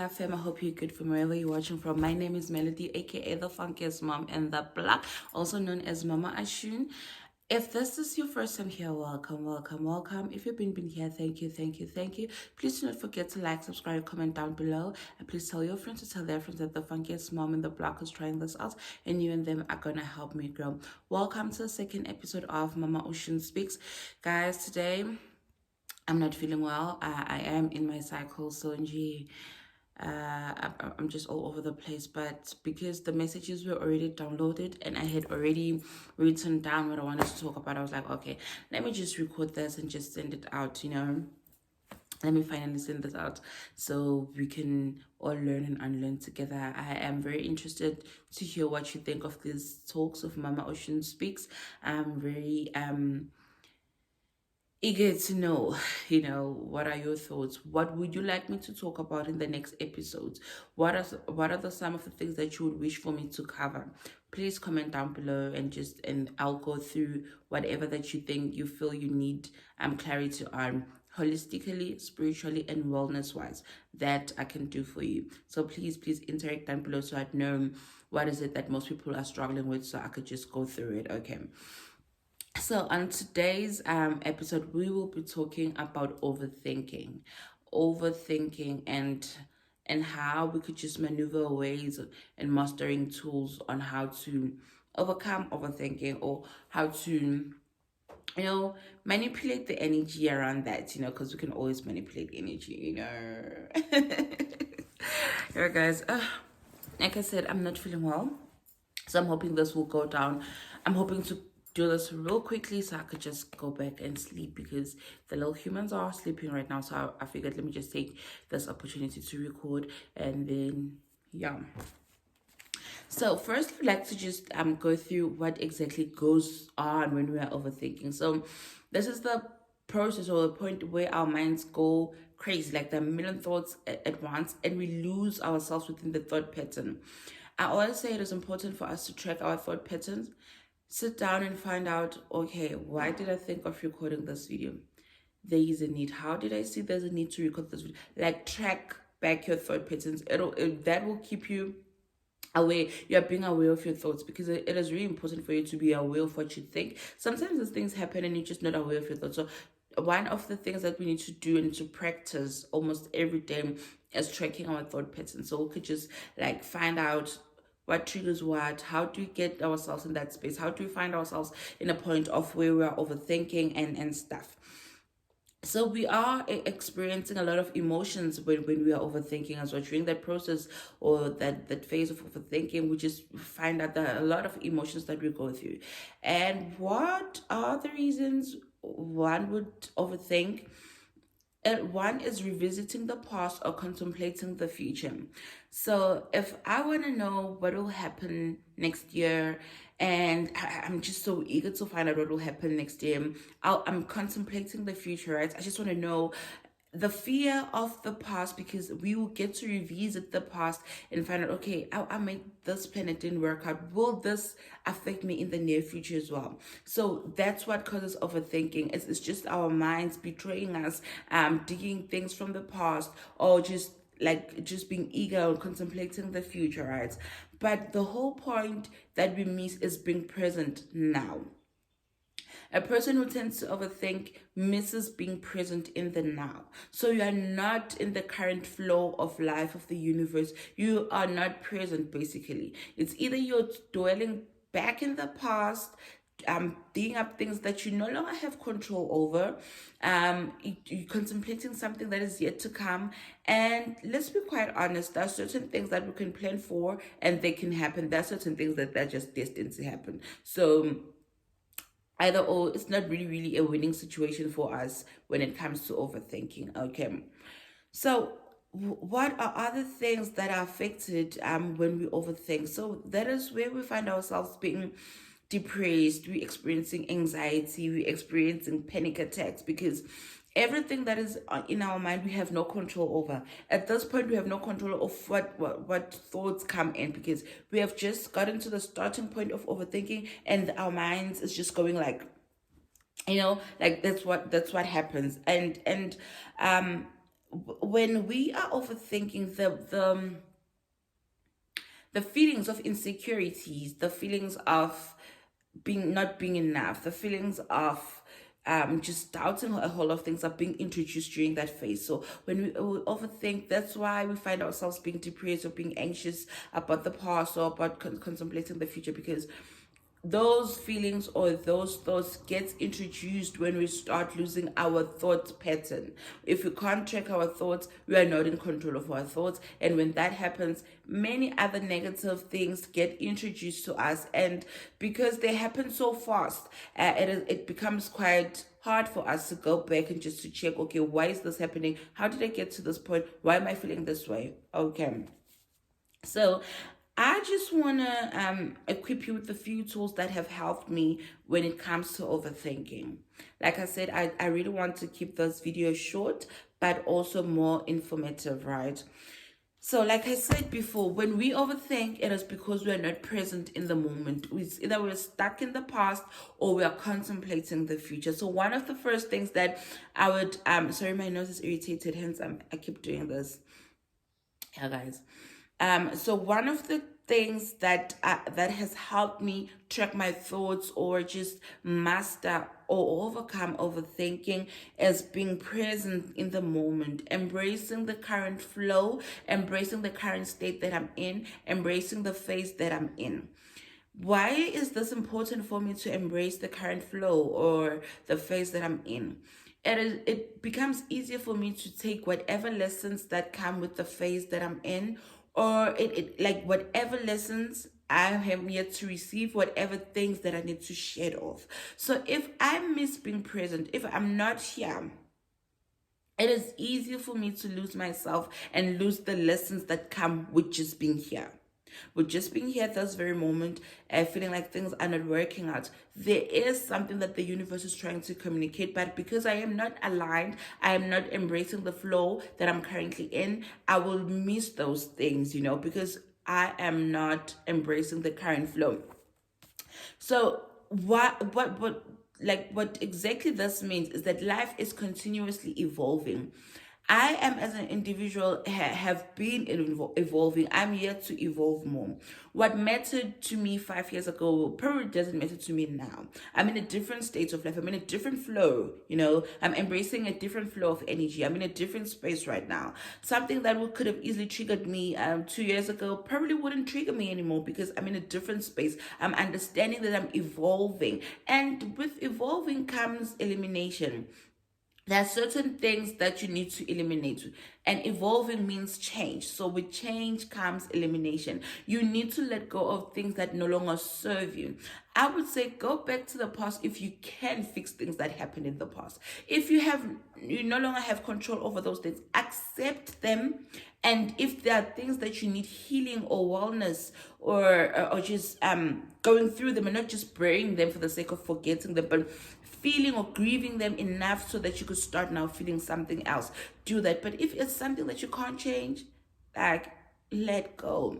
Club fam. I hope you're good from wherever you're watching from. My name is Melody, aka the funkiest mom in the block, also known as Mama Oshun. If this is your first time here, welcome, welcome, welcome. If you've been here, thank you, thank you, thank you. Please do not forget to like, subscribe, comment down below, and please tell your friends to tell their friends that the funkiest mom in the block is trying this out, and you and them are gonna help me grow. Welcome to the second episode of Mama Oshun Speaks, guys. Today I'm not feeling well. I am in my cycle, so I'm just all over the place. But because the messages were already downloaded and I had already written down what I wanted to talk about, I was like, okay, let me just record this and just send it out. Let me finally send this out so we can all learn and unlearn together. I am very interested to hear what you think of these talks of Mama Oshun Speaks. I'm very eager to know, what are your thoughts? What would you like me to talk about in the next episodes? What are some of the things that you would wish for me to cover? Please comment down below and I'll go through whatever that you think you feel you need clarity on, holistically, spiritually, and wellness wise, that I can do for you. So please interact down below so I know what is it that most people are struggling with, so I could just go through it. Okay. So on today's episode, we will be talking about overthinking, and how we could just maneuver ways and mastering tools on how to overcome overthinking, or how to manipulate the energy around that, because we can always manipulate energy. Yeah, guys. Like I said, I'm not feeling well, so I'm hoping this will go down. I'm hoping to do this real quickly so I could just go back and sleep, because the little humans are sleeping right now. So I figured, let me just take this opportunity to record, and then yeah. So first, I'd like to just go through what exactly goes on when we are overthinking. So this is the process or the point where our minds go crazy, like there are a million thoughts at once, and we lose ourselves within the thought pattern. I always say it is important for us to track our thought patterns. Sit down and find out, okay, why did I think of recording this video? There is a need. How did I see there's a need to record this video? Like, track back your thought patterns. That will keep you aware. You are being aware of your thoughts, because it is really important for you to be aware of what you think. Sometimes these things happen and you're just not aware of your thoughts. So one of the things that we need to do and to practice almost every day is tracking our thought patterns. So we could just like find out what triggers what, how do we get ourselves in that space, how do we find ourselves in a point of where we are overthinking and stuff. So we are experiencing a lot of emotions when we are overthinking as well. During that process or that phase of overthinking, we just find out that a lot of emotions that we go through. And what are the reasons one would overthink? One is revisiting the past or contemplating the future. So if I want to know what will happen next year, and I'm just so eager to find out what will happen next year, I'm contemplating the future, right? I just want to know the fear of the past, because we will get to revisit the past and find out, okay, I made this plan, it didn't work out. Will this affect me in the near future as well? So that's what causes overthinking. It's just our minds betraying us, digging things from the past, or just being eager and contemplating the future, right? But the whole point that we miss is being present now. A person who tends to overthink misses being present in the now. So you are not in the current flow of life of the universe. You are not present, basically. It's either you're dwelling back in the past, digging up things that you no longer have control over, you're contemplating something that is yet to come. And let's be quite honest, there are certain things that we can plan for and they can happen. There are certain things that are just destined to happen. So either or, it's not really a winning situation for us when it comes to overthinking. Okay, so what are other things that are affected when we overthink? So that is where we find ourselves being depressed, we experiencing anxiety, we experiencing panic attacks, because everything that is in our mind we have no control over. At this point, we have no control of what thoughts come in, because we have just gotten to the starting point of overthinking, and our minds is just going like that's what happens. And when we are overthinking, the feelings of insecurities, the feelings of being not being enough, the feelings of just doubting a whole lot of things are being introduced during that phase. So when we overthink, that's why we find ourselves being depressed or being anxious about the past or about contemplating the future, because those feelings or those thoughts gets introduced when we start losing our thought pattern. If we can't track our thoughts, we are not in control of our thoughts, and when that happens, many other negative things get introduced to us, and because they happen so fast, it becomes quite hard for us to go back and just to check, okay, why is this happening, how did I get to this point, why am I feeling this way? Okay, so I just want to equip you with a few tools that have helped me when it comes to overthinking. Like I said, I really want to keep this video short, but also more informative, right? So, like I said before, when we overthink, it is because we are not present in the moment. It's either we're stuck in the past or we are contemplating the future. So, one of the first things that I would, sorry, my nose is irritated, hence I keep doing this. Yeah, guys. So one of the things that has helped me track my thoughts or just master or overcome overthinking is being present in the moment, embracing the current flow, embracing the current state that I'm in, embracing the phase that I'm in. Why is this important for me to embrace the current flow or the phase that I'm in? It becomes easier for me to take whatever lessons that come with the phase that I'm in, or it like whatever lessons I have yet to receive, whatever things that I need to shed off. So if I miss being present, if I'm not here, it is easier for me to lose myself and lose the lessons that come with just being here. With just being here at this very moment, feeling like things are not working out, there is something that the universe is trying to communicate. But because I am not aligned, I am not embracing the flow that I'm currently in, I will miss those things, because I am not embracing the current flow. So what exactly this means is that life is continuously evolving. I am, as an individual, have been evolving. I'm here to evolve more. What mattered to me 5 years ago probably doesn't matter to me now. I'm in a different state of life. I'm in a different flow. I'm embracing a different flow of energy. I'm in a different space right now. Something that could have easily triggered me 2 years ago probably wouldn't trigger me anymore, because I'm in a different space. I'm understanding that I'm evolving, and with evolving comes elimination. There are certain things that you need to eliminate, and evolving means change. So with change comes elimination. You need to let go of things that no longer serve you. I would say go back to the past if you can fix things that happened in the past. If you no longer have control over those things, accept them. And if there are things that you need healing or wellness, or just going through them and not just burying them for the sake of forgetting them, but feeling or grieving them enough so that you could start now feeling something else, do that. But if it's something that you can't change, like, let go.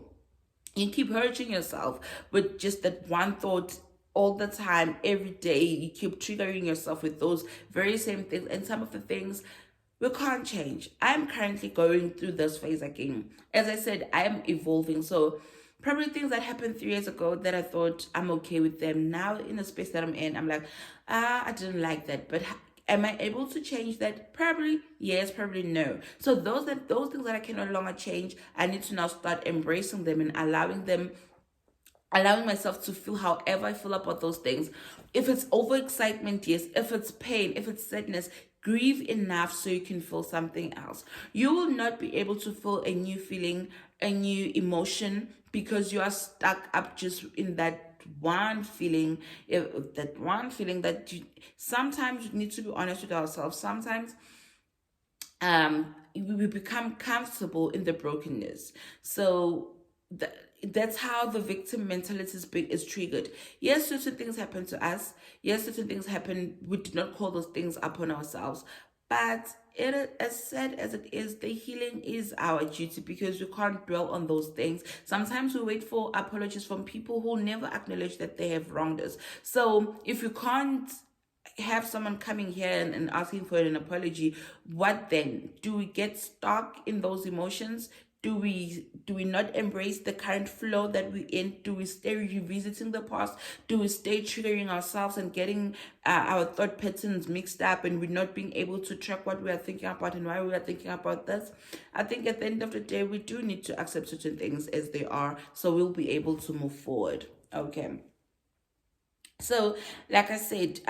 You keep hurting yourself with just that one thought all the time, every day. You keep triggering yourself with those very same things, and some of the things we can't change. I'm currently going through this phase again. As I said, I am evolving. So probably things that happened 3 years ago that I thought I'm okay with them, now in the space that I'm in, I'm like, I didn't like that. But am I able to change that? Probably yes, probably no. So those things that I can no longer change, I need to now start embracing them and allowing myself to feel however I feel about those things. If it's overexcitement, yes. If it's pain, if it's sadness, grieve enough so you can feel something else. You will not be able to feel a new feeling, a new emotion, because you are stuck up just in that one feeling. That one feeling that you sometimes need to be honest with ourselves. Sometimes we become comfortable in the brokenness. So that's how the victim mentality is triggered. Yes, certain things happen to us. Yes, certain things happen. We do not call those things upon ourselves. But as sad as it is, the healing is our duty, because we can't dwell on those things. Sometimes we wait for apologies from people who never acknowledge that they have wronged us. So if you can't have someone coming here and asking for an apology, what then? Do we get stuck in those emotions? Do we not embrace the current flow that we're in? Do we stay revisiting the past? Do we stay triggering ourselves and getting our thought patterns mixed up, and we're not being able to track what we are thinking about and why we are thinking about this? I think at the end of the day, we do need to accept certain things as they are, so we'll be able to move forward. Okay. So, like I said,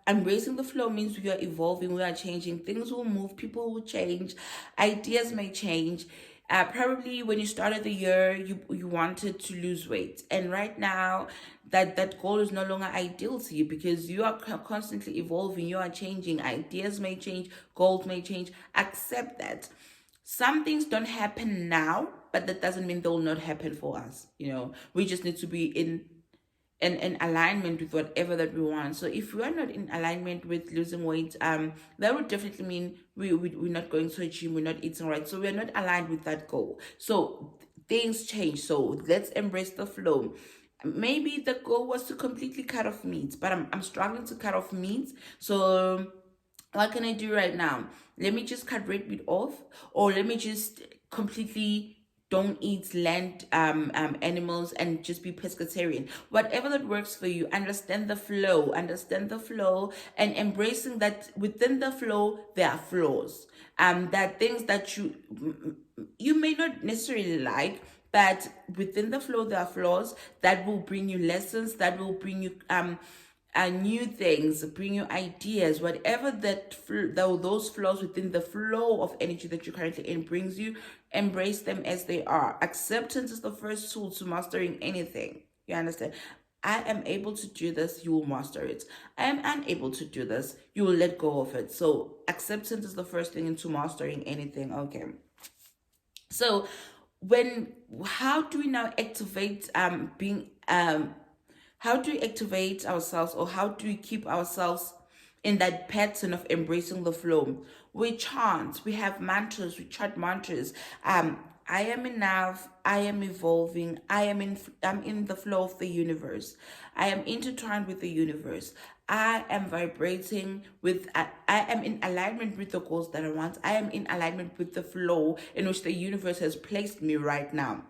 embracing the flow means we are evolving, we are changing. Things will move, people will change, ideas may change. Probably when you started the year, you wanted to lose weight, and right now, that goal is no longer ideal to you because you are constantly evolving. You are changing. Ideas may change, goals may change. Accept that. Some things don't happen now, but that doesn't mean they will not happen for us. We just need to be in alignment with whatever that we want. So if we are not in alignment with losing weight, that would definitely mean we're not going to a gym, we're not eating right. So we're not aligned with that goal. So things change. So let's embrace the flow. Maybe the goal was to completely cut off meat, but I'm struggling to cut off meat. So what can I do right now? Let me just cut red meat off, or let me just completely don't eat land animals and just be pescatarian. Whatever that works for you, understand the flow, and embracing that within the flow there are flaws. That things that you may not necessarily like, but within the flow there are flaws that will bring you lessons, that will bring you new things, bring you ideas, whatever those flaws within the flow of energy that you're currently in brings you. Embrace them as they are. Acceptance is the first tool to mastering anything. You understand? I am able to do this, you will master it. I am unable to do this, you will let go of it. So acceptance is the first thing into mastering anything. Okay. So how do we now activate being how do we activate ourselves, or how do we keep ourselves in that pattern of embracing the flow? We chant, we have mantras, we chant mantras. I am enough, I am evolving, I'm in the flow of the universe. I am intertwined with the universe. I am vibrating with, I am in alignment with the goals that I want. I am in alignment with the flow in which the universe has placed me right now.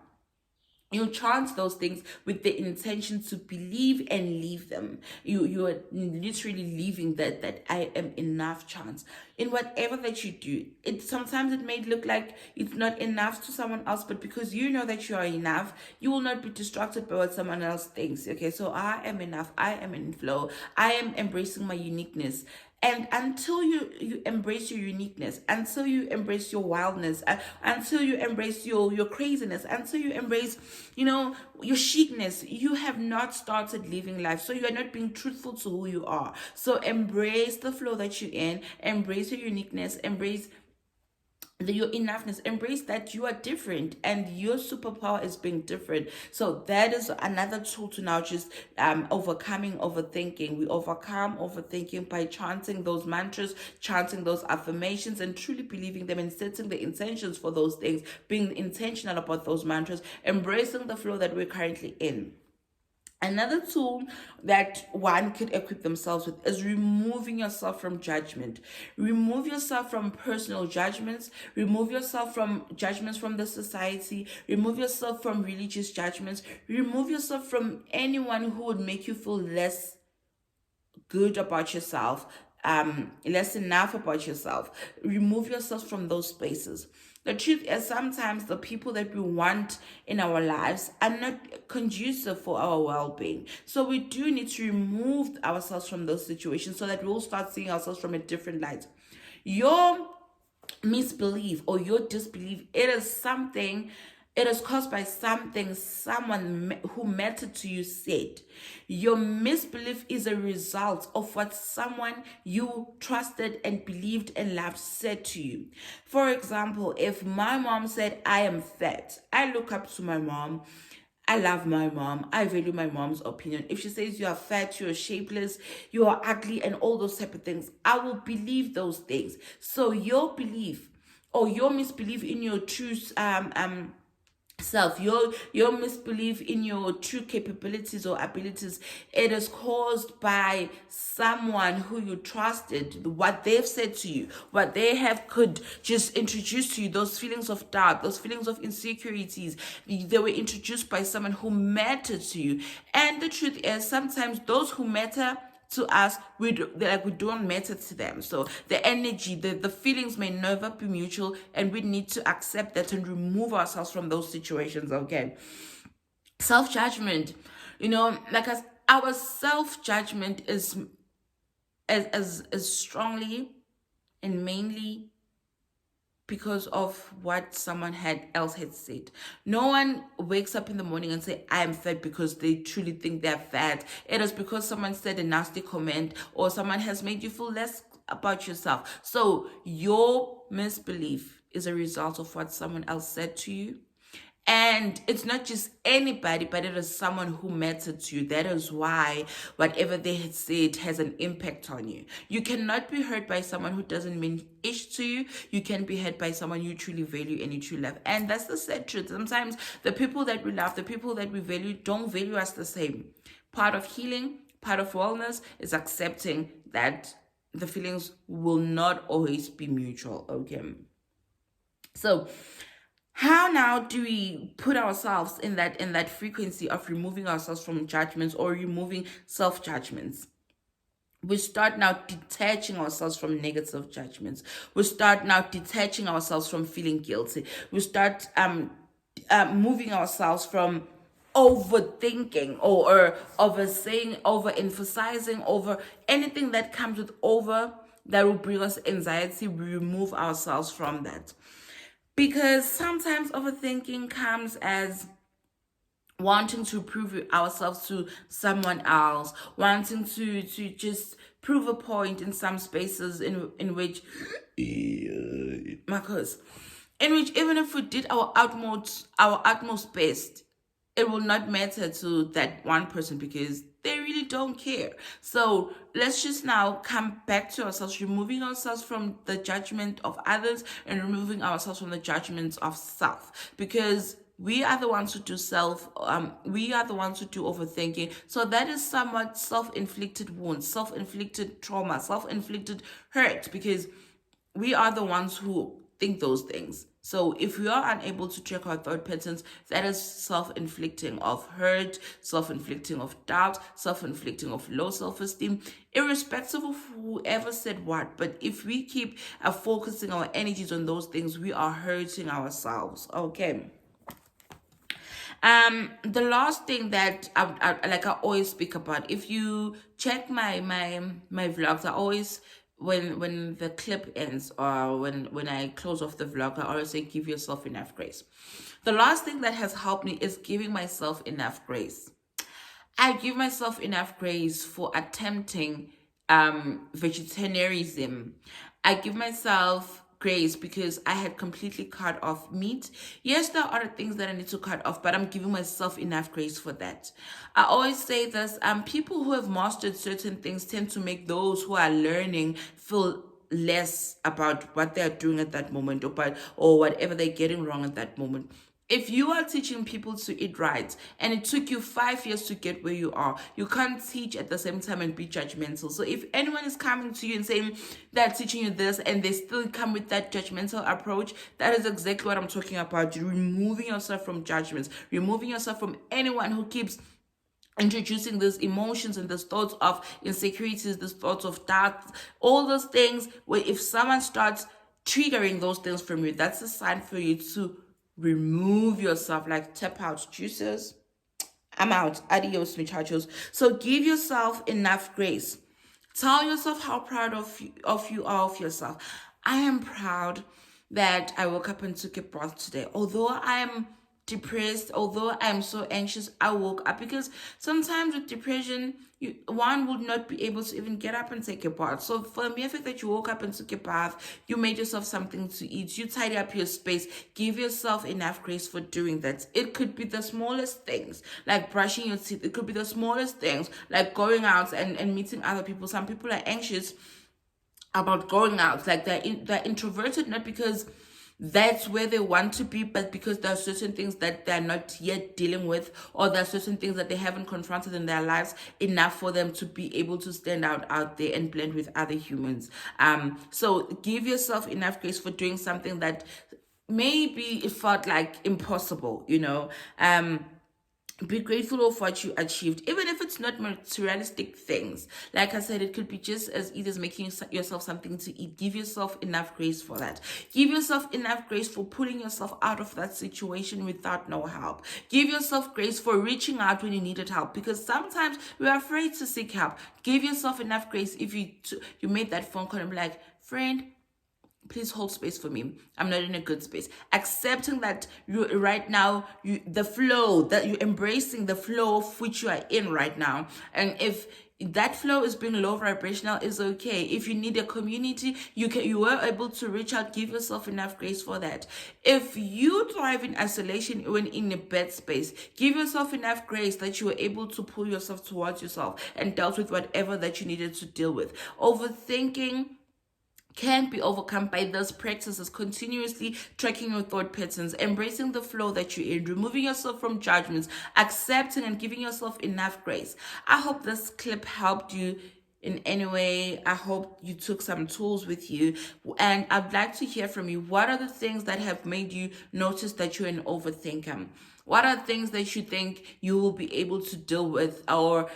You chant those things with the intention to believe and leave them. You are literally leaving that I am enough chance in whatever that you do. Sometimes it may look like it's not enough to someone else, but because you know that you are enough, you will not be distracted by what someone else thinks. Okay, so I am enough. I am in flow. I am embracing my uniqueness. And until you embrace your uniqueness, until you embrace your wildness, until you embrace your craziness, until you embrace your chicness, you have not started living life. So you are not being truthful to who you are. So embrace the flow that you're in, embrace your uniqueness, embrace your enoughness, embrace that you are different and your superpower is being different. So that is another tool to now just overcoming overthinking. We overcome overthinking by chanting those mantras, chanting those affirmations, and truly believing them, and setting the intentions for those things, being intentional about those mantras, embracing the flow that we're currently in. Another tool that one could equip themselves with is removing yourself from judgment. Remove yourself from personal judgments. Remove yourself from judgments from the society. Remove yourself from religious judgments. Remove yourself from anyone who would make you feel less good about yourself, less enough about yourself. Remove yourself from those spaces. The truth is, sometimes the people that we want in our lives are not conducive for our well-being. So we do need to remove ourselves from those situations so that we'll start seeing ourselves from a different light. Your misbelief or your disbelief, it is caused by something someone who mattered to you said. Your misbelief is a result of what someone you trusted and believed and loved said to you. For example, if my mom said, I am fat, I look up to my mom. I love my mom. I value my mom's opinion. If she says you are fat, you are shapeless, you are ugly, and all those type of things, I will believe those things. So your belief or your misbelief in your truth, self, your misbelief in your true capabilities or abilities, it is caused by someone who you trusted, what they've said to you, what they have could just introduce to you, those feelings of doubt, those feelings of insecurities. They were introduced by someone who mattered to you. And the truth is, sometimes those who matter to us, we don't matter to them. So the energy, the feelings may never be mutual, and we need to accept that and remove ourselves from those situations. Okay. Self-judgment, like as our self-judgment is as strongly and mainly because of what someone else had said. No one wakes up in the morning and say, I am fat, because they truly think they're fat. It is because someone said a nasty comment, or someone has made you feel less about yourself. So your misbelief is a result of what someone else said to you. And it's not just anybody, but it is someone who mattered to you. That is why whatever they had said has an impact on you. You cannot be hurt by someone who doesn't mean ish to you. You can be hurt by someone you truly value and you truly love. And that's the sad truth. Sometimes the people that we love, the people that we value, don't value us the same. Part of healing, part of wellness is accepting that the feelings will not always be mutual. Okay. So how now do we put ourselves in that frequency of removing ourselves from judgments or removing self-judgments? We start now detaching ourselves from negative judgments. We start now detaching ourselves from feeling guilty. We start moving ourselves from overthinking or over saying, over emphasizing, over anything that comes with over that will bring us anxiety. We remove ourselves from that. Because sometimes overthinking comes as wanting to prove ourselves to someone else, wanting to just prove a point in some spaces in which Marcus, in which even if we did our utmost best, it will not matter to that one person because they really don't care. So let's just now come back to ourselves, removing ourselves from the judgment of others and removing ourselves from the judgments of self, because we are the ones who do we are the ones who do overthinking. So that is somewhat self-inflicted wounds, self-inflicted trauma, self-inflicted hurt, because we are the ones who think those things. So if we are unable to check our thought patterns, that is self-inflicting of hurt, self-inflicting of doubt, self-inflicting of low self-esteem, irrespective of whoever said what. But if we keep focusing our energies on those things, we are hurting ourselves. Okay. The last thing that I always speak about, if you check my vlogs, I always, when the clip ends or when I close off the vlog, I always say, give yourself enough grace. The last thing that has helped me is giving myself enough grace. I give myself enough grace for attempting vegetarianism. I give myself grace because I had completely cut off meat. Yes, there are other things that I need to cut off, but I'm giving myself enough grace for that. I always say this, people who have mastered certain things tend to make those who are learning feel less about what they're doing at that moment, or whatever they're getting wrong at that moment. If you are teaching people to eat right and it took you 5 years to get where you are, you can't teach at the same time and be judgmental. So if anyone is coming to you and saying they're teaching you this and they still come with that judgmental approach, that is exactly what I'm talking about. You're removing yourself from judgments, removing yourself from anyone who keeps introducing these emotions and these thoughts of insecurities, these thoughts of doubt, all those things where if someone starts triggering those things from you, that's a sign for you to remove yourself, like tap out juices. I'm out. Adios, muchachos. So give yourself enough grace. Tell yourself how proud of you are of yourself. I am proud that I woke up and took a bath today. Although I am depressed, although I'm so anxious, I woke up, because sometimes with depression, one would not be able to even get up and take a bath. So for the mere fact that you woke up and took a bath, you made yourself something to eat, you tidy up your space, give yourself enough grace for doing that. It could be the smallest things, like brushing your teeth. It could be the smallest things, like going out and meeting other people. Some people are anxious about going out, like they're introverted, not because That's where they want to be, but because there are certain things that they're not yet dealing with, or there are certain things that they haven't confronted in their lives enough for them to be able to stand out there and blend with other humans. So give yourself enough grace for doing something that maybe it felt like impossible, be grateful of what you achieved, even if it's not materialistic things. Like I said, it could be just as easy as making yourself something to eat. Give yourself enough grace for that. Give yourself enough grace for pulling yourself out of that situation without no help. Give yourself grace for reaching out when you needed help, because sometimes we're afraid to seek help. Give yourself enough grace if you made that phone call and be like, friend, please hold space for me. I'm not in a good space. Accepting that you right now, the flow, that you're embracing the flow of which you are in right now. And if that flow is being low vibrational, is okay. If you need a community, you were able to reach out. Give yourself enough grace for that. If you thrive in isolation when in a bad space, give yourself enough grace that you were able to pull yourself towards yourself and dealt with whatever that you needed to deal with. Overthinking can be overcome by those practices: continuously tracking your thought patterns, embracing the flow that you're in, removing yourself from judgments, accepting and giving yourself enough grace. I hope this clip helped you in any way. I hope you took some tools with you, and I'd like to hear from you. What are the things that have made you notice that you're an overthinker? What are things that you think you will be able to deal with, or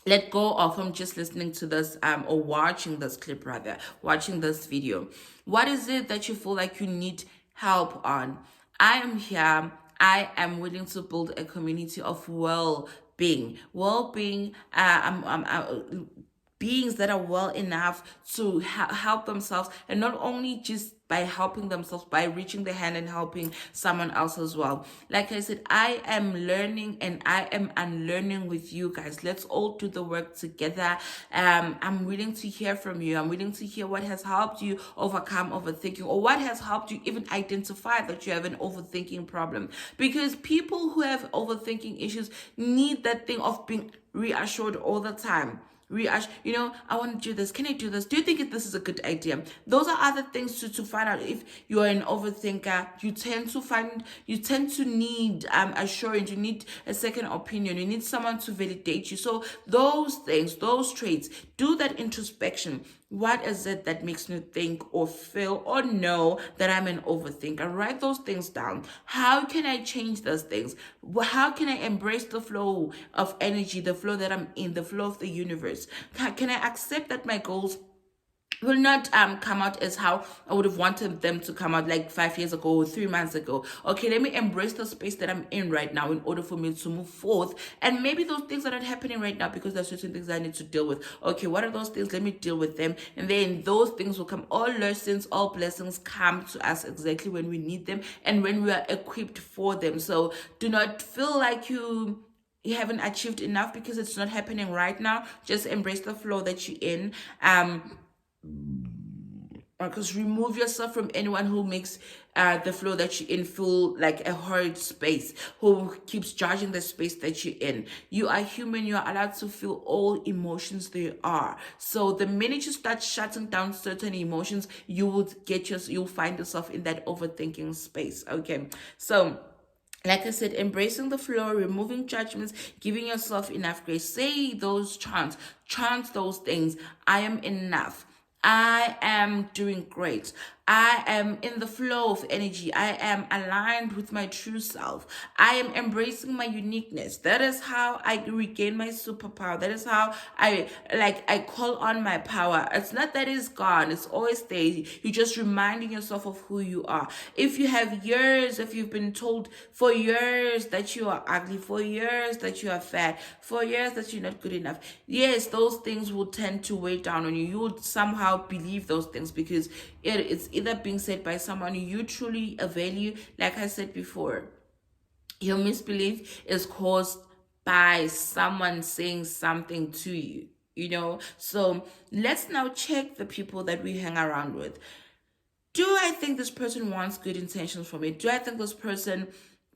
let go of from just listening to this, or watching this clip, rather watching this video? What is it that you feel like you need help on? I am here. I am willing to build a community of well-being, beings that are well enough to help themselves, and not only just by helping themselves, by reaching the hand and helping someone else as well. Like I said, I am learning and I am unlearning with you guys. Let's all do the work together. I'm willing to hear from you. I'm willing to hear what has helped you overcome overthinking, or what has helped you even identify that you have an overthinking problem. Because people who have overthinking issues need that thing of being reassured all the time. I want to do this. Can I do this? Do you think this is a good idea? Those are other things to find out if you're an overthinker. You tend to need assurance. You need a second opinion. You need someone to validate you. So those things, those traits, do that introspection. What is it that makes me think or feel or know that I'm an overthinker? Write those things down. How can I change those things? How can I embrace the flow of energy, the flow that I'm in, the flow of the universe? Can I accept that my goals will not come out as how I would have wanted them to come out, like 5 years ago or 3 months ago? Okay, let me embrace the space that I'm in right now in order for me to move forth. And maybe those things are not happening right now because there's certain things I need to deal with. Okay, what are those things? Let me deal with them. And then those things will come. All lessons, all blessings come to us exactly when we need them and when we are equipped for them. So do not feel like you haven't achieved enough because it's not happening right now. Just embrace the flow that you're in. Because remove yourself from anyone who makes the flow that you're in feel like a horrid space, who keeps judging the space that you're in. You are human. You are allowed to feel all emotions there are. So the minute you start shutting down certain emotions, you'll find yourself in that overthinking space. Okay, so like I said, embracing the flow, removing judgments, giving yourself enough grace. Say those chant those things. I am enough. I am doing great. I am in the flow of energy. I am aligned with my true self. I am embracing my uniqueness. That is how I regain my superpower. That is how I call on my power. It's not that it's gone. It's always there. You're just reminding yourself of who you are. If you've been told for years that you are ugly, for years that you are fat, for years that you're not good enough, yes, those things will tend to weigh down on you. You would somehow believe those things because it's either being said by someone you truly value. Like I said before, your misbelief is caused by someone saying something to you, So let's now check the people that we hang around with. Do I think this person wants good intentions for me? Do I think this person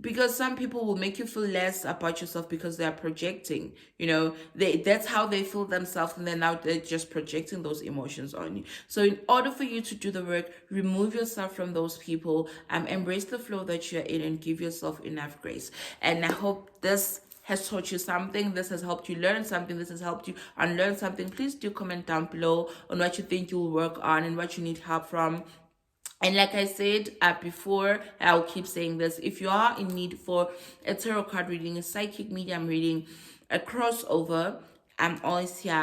because some people will make you feel less about yourself because they are projecting, that's how they feel themselves, and then now they're just projecting those emotions on you. So in order for you to do the work, remove yourself from those people, embrace the flow that you're in, and give yourself enough grace. And I hope this has taught you something, this has helped you learn something, this has helped you unlearn something. Please do comment down below on what you think you'll work on and what you need help from. And like I said before, I'll keep saying this: if you are in need for a tarot card reading, a psychic medium reading, a crossover, I'm always here.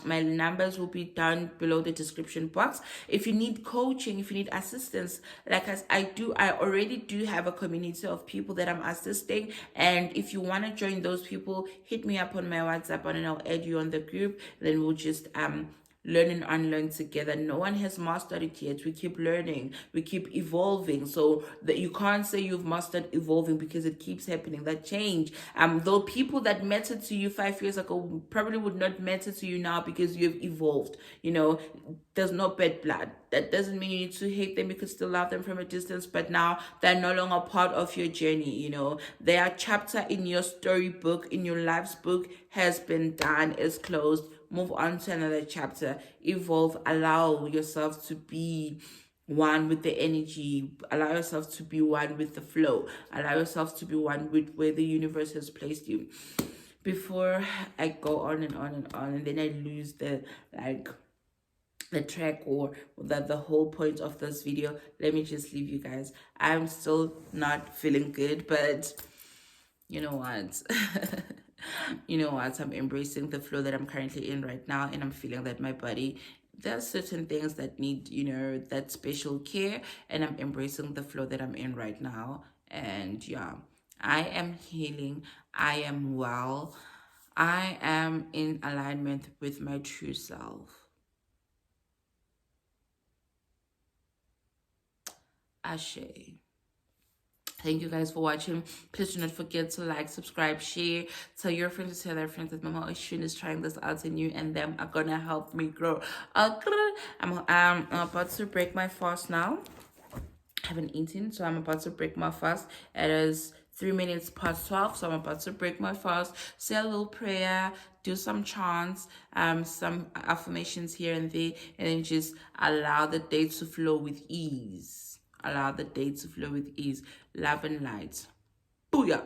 My numbers will be down below the description box. If you need coaching, if you need assistance, like I already do have a community of people that I'm assisting. And if you want to join those people, hit me up on my WhatsApp and I'll add you on the group. Then we'll just learn and unlearn together. No one has mastered it yet. We keep learning, we keep evolving. So that you can't say you've mastered evolving, because it keeps happening. That change, though people that mattered to you 5 years ago probably would not matter to you now, because you've evolved. There's no bad blood. That doesn't mean you need to hate them. You could still love them from a distance, but now they're no longer part of your journey. Their chapter in your storybook, in your life's book, has been done, is closed. Move on to another chapter. Evolve. Allow yourself to be one with the energy. Allow yourself to be one with the flow. Allow yourself to be one with where the universe has placed you. Before I go on and on and on, and then I lose the track, or the whole point of this video, let me just leave you guys. I'm still not feeling good, but you know what? I'm embracing the flow that I'm currently in right now, and I'm feeling that my body, there's certain things that need, that special care, and I'm embracing the flow that I'm in right now. And yeah, I am healing. I am well. I am in alignment with my true self. Ashe. Thank you guys for watching. Please do not forget to like, subscribe, share, tell your friends to tell their friends that Mama Oshun is trying this out, and you and them are gonna help me grow. I'm about to break my fast now. I haven't eaten, so I'm about to break my fast. It is 3 minutes past 12, so I'm about to break my fast, say a little prayer, do some chants, some affirmations here and there, and then just allow the day to flow with ease. Allow the day to flow with ease. Love and light. Booyah!